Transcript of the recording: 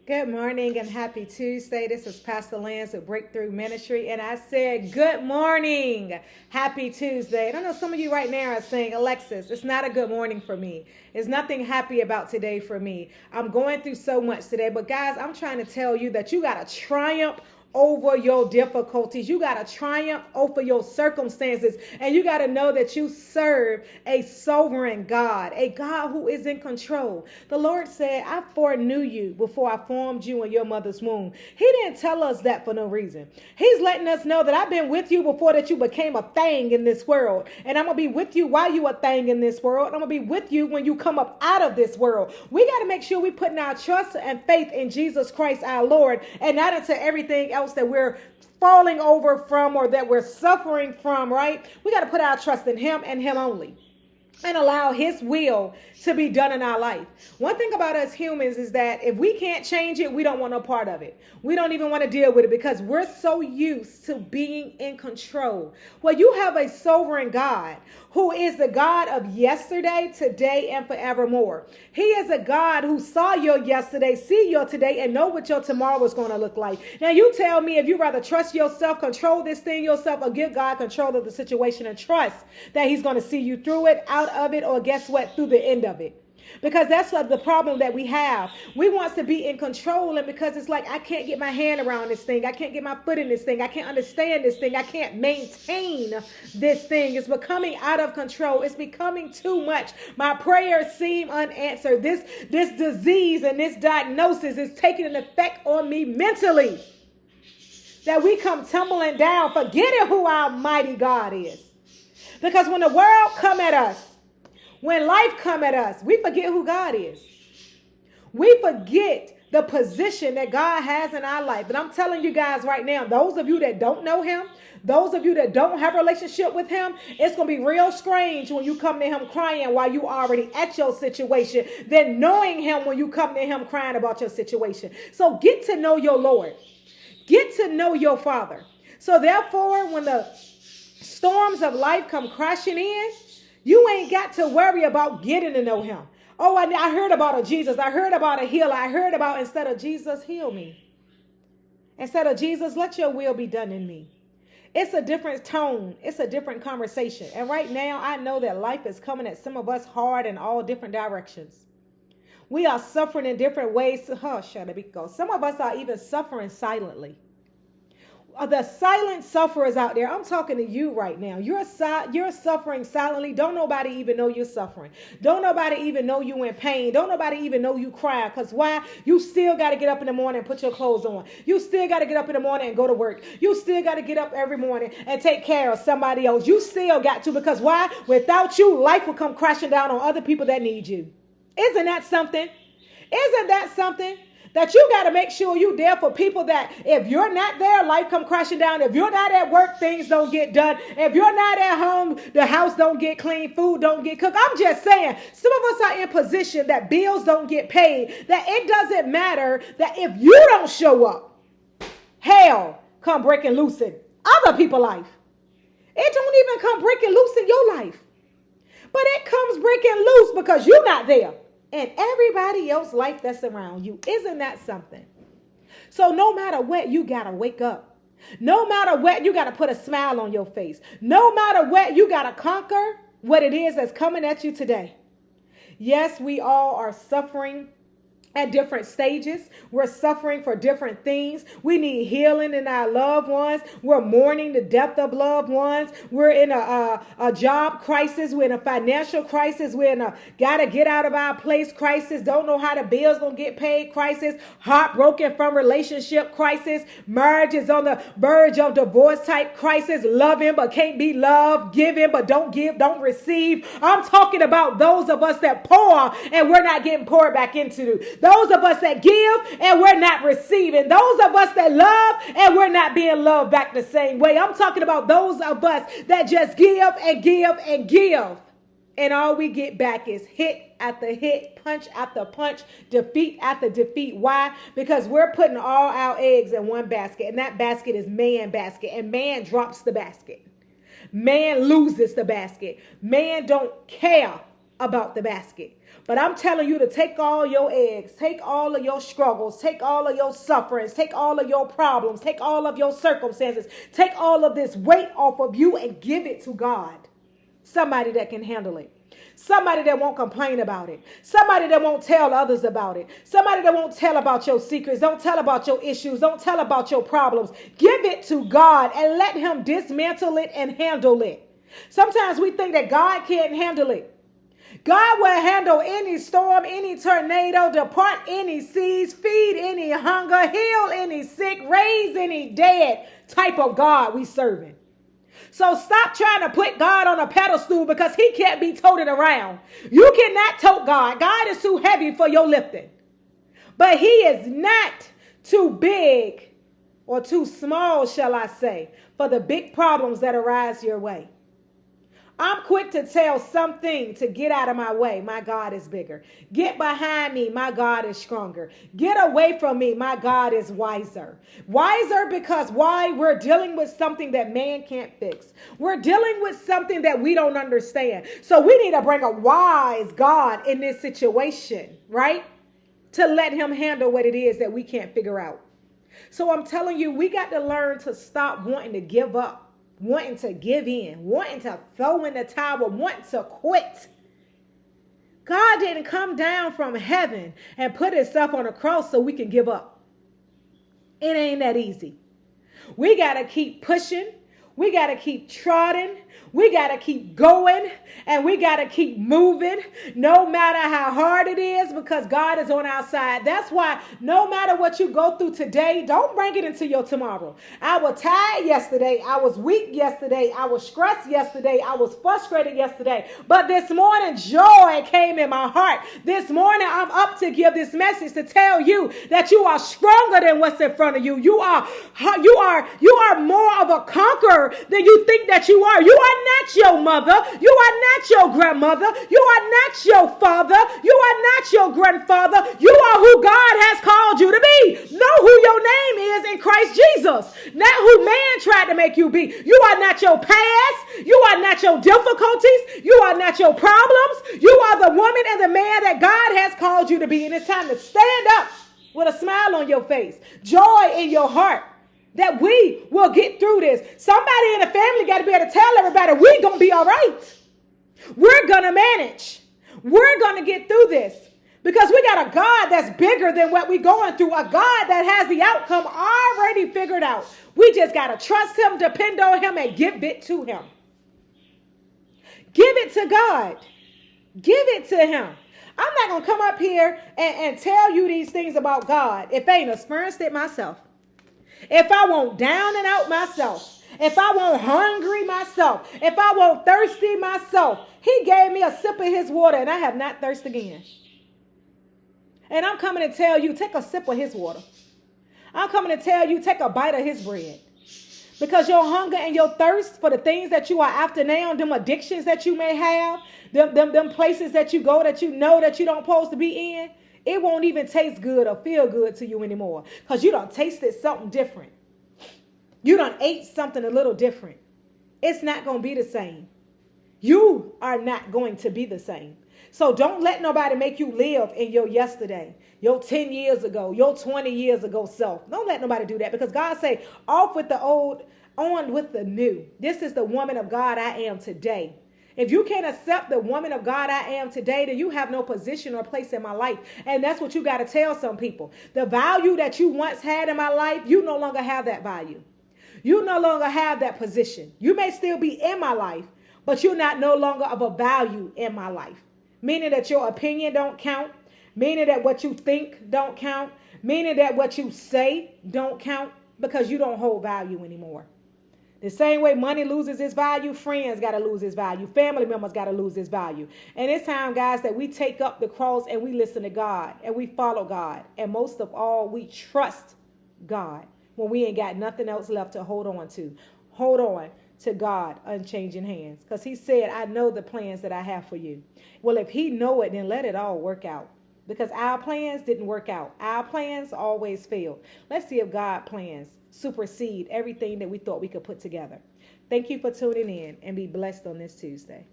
Good morning and happy Tuesday. This is Pastor Lance of Breakthrough Ministry, and I said, good morning, happy Tuesday. And I know some of you right now are saying, Alexis, it's not a good morning for me. There's nothing happy about today for me. I'm going through so much today, but guys, I'm trying to tell you that you got to triumph over your difficulties. You got to triumph over your circumstances. And you got to know that you serve a sovereign God, a God who is in control. The Lord said, I foreknew you before I formed you in your mother's womb. He didn't tell us that for no reason. He's letting us know that I've been with you before that you became a thing in this world. And I'm going to be with you while you a thing in this world. I'm going to be with you when you come up out of this world. We got to make sure we putting our trust and faith in Jesus Christ, our Lord, and not into everything else that we're falling over from or that we're suffering from, right? We got to put our trust in him and him only, and allow his will to be done in our life. One thing about us humans is that if we can't change it, we don't want no part of it. We don't even want to deal with it because we're so used to being in control. Well, you have a sovereign God who is the God of yesterday, today, and forevermore. He is a God who saw your yesterday, see your today, and know what your tomorrow is going to look like. Now, you tell me if you rather trust yourself, control this thing yourself, or give God control of the situation and trust that he's going to see you through it, out of it, or guess what, through the end of it. Because that's what the problem that we have. We want to be in control, and because it's like, I can't get my hand around this thing. I can't get my foot in this thing. I can't understand this thing. I can't maintain this thing. It's becoming out of control. It's becoming too much. My prayers seem unanswered. This disease and this diagnosis is taking an effect on me mentally. That we come tumbling down, forgetting who our mighty God is. Because when the world come at us, when life come at us, we forget who God is. We forget the position that God has in our life. And I'm telling you guys right now, those of you that don't know him, those of you that don't have a relationship with him, it's going to be real strange when you come to him crying while you already at your situation, than knowing him when you come to him crying about your situation. So get to know your Lord. Get to know your Father. So therefore, when the storms of life come crashing in, you ain't got to worry about getting to know him. Oh, I heard about a Jesus. I heard about a healer. I heard about, instead of Jesus, heal me. Instead of Jesus, let your will be done in me. It's a different tone. It's a different conversation. And right now, I know that life is coming at some of us hard in all different directions. We are suffering in different ways. Some of us are even suffering silently. The silent sufferers out there, I'm talking to you right now. You're suffering silently. Don't nobody even know you're suffering. Don't nobody even know you in pain. Don't nobody even know you cry. Because why? You still got to get up in the morning and put your clothes on. You still got to get up in the morning and go to work. You still got to get up every morning and take care of somebody else. You still got to, because why? Without you, life will come crashing down on other people that need you. Isn't that something? Isn't that something? That you got to make sure you there for people that if you're not there, life come crashing down. If you're not at work, things don't get done. If you're not at home, the house don't get clean, food don't get cooked. I'm just saying, some of us are in position that bills don't get paid, that it doesn't matter that if you don't show up, hell come breaking loose in other people's life. It don't even come breaking loose in your life. But it comes breaking loose because you're not there. And everybody else's life that's around you. Isn't that something? So no matter what, you got to wake up. No matter what, you got to put a smile on your face. No matter what, you got to conquer what it is that's coming at you today. Yes, we all are suffering at different stages. We're suffering for different things. We need healing in our loved ones. We're mourning the death of loved ones. We're in a job crisis. We're in a financial crisis. We're in a gotta get out of our place crisis. Don't know how the bill's gonna get paid crisis. Heartbroken from relationship crisis. Marriage is on the verge of divorce type crisis. Loving but can't be loved. Giving but don't give, don't receive. I'm talking about those of us that pour and we're not getting poured back into. Those of us that give and we're not receiving. Those of us that love and we're not being loved back the same way. I'm talking about those of us that just give and give and give. And all we get back is hit after hit, punch after punch, defeat after defeat. Why? Because we're putting all our eggs in one basket. And that basket is man basket. And man drops the basket. Man loses the basket. Man don't care about the basket. But I'm telling you to take all your eggs, take all of your struggles, take all of your sufferings, take all of your problems, take all of your circumstances, take all of this weight off of you and give it to God. Somebody that can handle it. Somebody that won't complain about it. Somebody that won't tell others about it. Somebody that won't tell about your secrets. Don't tell about your issues. Don't tell about your problems. Give it to God and let him dismantle it and handle it. Sometimes we think that God can't handle it. God will handle any storm, any tornado, depart any seas, feed any hunger, heal any sick, raise any dead type of God we serving. So stop trying to put God on a pedestal because he can't be toted around. You cannot tote God. God is too heavy for your lifting. But he is not too big or too small, shall I say, for the big problems that arise your way. I'm quick to tell something to get out of my way. My God is bigger. Get behind me. My God is stronger. Get away from me. My God is wiser. Wiser because why? We're dealing with something that man can't fix. We're dealing with something that we don't understand. So we need to bring a wise God in this situation, right? To let him handle what it is that we can't figure out. So I'm telling you, we got to learn to stop wanting to give up. Wanting to give in, wanting to throw in the towel, wanting to quit. God didn't come down from heaven and put himself on a cross so we can give up. It ain't that easy. We got to keep pushing. We got to keep trotting. We got to keep going and we got to keep moving no matter how hard it is because God is on our side. That's why no matter what you go through today, don't bring it into your tomorrow. I was tired yesterday. I was weak yesterday. I was stressed yesterday. I was frustrated yesterday. But this morning, joy came in my heart. This morning, I'm up to give this message to tell you that you are stronger than what's in front of you. You are more of a conqueror than you think that you are. You are not your mother. You are not your grandmother. You are not your father. You are not your grandfather. You are who God has called you to be. Know who your name is in Christ Jesus. Not who man tried to make you be. You are not your past. You are not your difficulties. You are not your problems. You are the woman and the man that God has called you to be. And it's time to stand up with a smile on your face, joy in your heart. That we will get through this. Somebody in the family got to be able to tell everybody we're going to be all right. We're going to manage. We're going to get through this. Because we got a God that's bigger than what we're going through. A God that has the outcome already figured out. We just got to trust him, depend on him, and give it to him. Give it to God. Give it to him. I'm not going to come up here and tell you these things about God if I ain't experienced it myself. If I want down and out myself, if I want hungry myself, if I want thirsty myself, he gave me a sip of his water and I have not thirsted again. And I'm coming to tell you, take a sip of his water. I'm coming to tell you, take a bite of his bread. Because your hunger and your thirst for the things that you are after now, them addictions that you may have, them places that you go that you know that you don't supposed to be in, it won't even taste good or feel good to you anymore because you done tasted something different. You done ate something a little different. It's not going to be the same. You are not going to be the same. So don't let nobody make you live in your yesterday, your 10 years ago, your 20 years ago self. Don't let nobody do that because God say, off with the old, on with the new. This is the woman of God I am today. If you can't accept the woman of God I am today, then you have no position or place in my life. And that's what you got to tell some people. The value that you once had in my life, you no longer have that value. You no longer have that position. You may still be in my life, but you're not no longer of a value in my life. Meaning that your opinion don't count. Meaning that what you think don't count. Meaning that what you say don't count because you don't hold value anymore. The same way money loses its value, friends got to lose its value. Family members got to lose its value. And it's time, guys, that we take up the cross and we listen to God and we follow God. And most of all, we trust God when we ain't got nothing else left to hold on to. Hold on to God, unchanging hands. Because he said, I know the plans that I have for you. Well, if he know it, then let it all work out. Because our plans didn't work out. Our plans always failed. Let's see if God's plans supersede everything that we thought we could put together. Thank you for tuning in and be blessed on this Tuesday.